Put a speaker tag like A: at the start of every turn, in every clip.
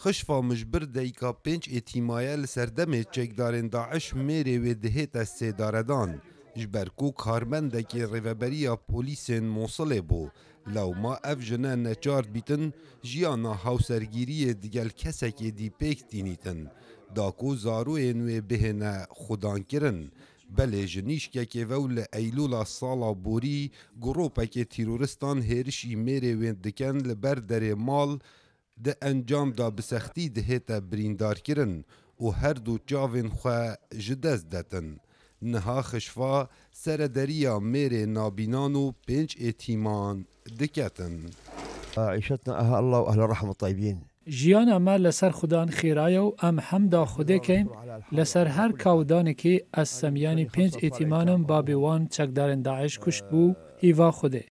A: خشفا مجبر دیکا 5 اتیمایه لسردم چکدارن داعش میره و دهیت سیداردان جبرکو کارمندکی ریوبریا پولیسین موصله بو لو ما اف جنه نچارد بیتن جیانا هاوسرگیری دیگل کسکی دی پیک دینیتن داکو زاروین و بهنه خودان کرن بله جنیش که ول ایلولا سالا بوری گروپا که تیرورستان هرشی میره و دکن لبر در مال ده انجام دا بسختی دهیتا بریندار کرن و هر دو چاوین خواه جدز دتن نها خشفا سردریا میره نابینان و 5 اتیمان دکتن
B: عيشتنا أهل الله وأهل الرحمة الطيبين
C: جیانا ما لسر خودان خیرایه و ام حمدا خوده کیم لسر هر کودانی که از سمیانی 5 اتیمانم بابیوان چکدارن داعش کشت بو هیوا خوده.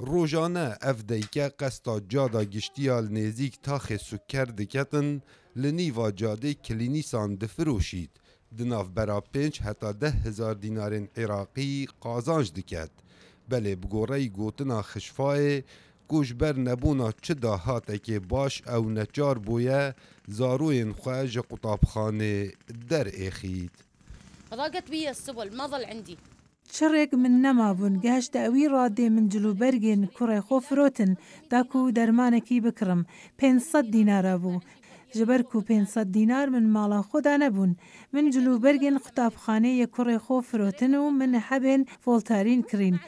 A: روزانه اف دیکه قستا جادا گشتیال نزیک تاخ سکر دکتن لنیوا جاده کلینیسان دفروشید دناف برا 5 حتی 10,000 دینارین عراقی قازانج دکت بله بگوره گوتنا خشفای گوشبر نبونا چه داهاته که باش او نچار بویه زاروین خواج قطابخانه در اخید
D: ضاقت بي السبل ما ظل عندي
E: شرق من نمابون گهش داوی راده من جلو برگن کره خو فروتن داکو درمانکی بکرم 500 دینار بو جبرکو 500 دینار من مالا خدا نبون من جلو برگن قطابخانه کره خو فروتن و من حبن فولتارین کرین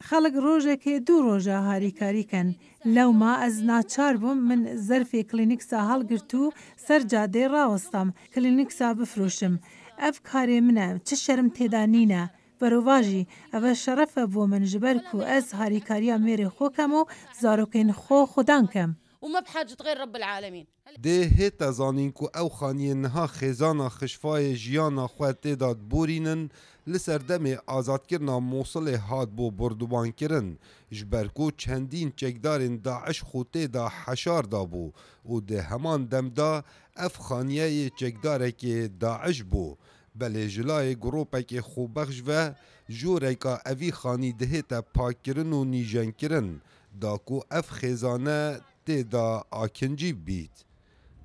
E: خلق روزه که 2 روزه هاریکاری کن لو ما از ناچار بوم من ظرف کلینیکسا هلگرتو سر جاده راوستم کلینیکسا بفروشم اف کاری منه چه شرم تدانینه بروواجی او شرف بو من جبرکو از هاریکاریا میره خو کم و زاروکین خو خودان کم
D: وما بحاجة غير رب العالمين
A: ده هیتا زانین کو او خانیه نها خیزانا خشفای جیانا خواه تیداد بورینن لسردم آزاد کرنا موصل هاد بو بردوبان کرن جبرکو چندین چکدارین داعش خوته دا حشار دا بو و ده همان دم دا اف خانیه چکداره که داعش بو بله جلای گروپه که خوبخش و جوره که اوی خانی دهیتا پاک کرن و نیجن کرن داکو اف خیزانه تیدا آکنجی بیت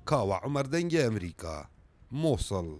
A: کاوا عمر دنگ امریکا موصل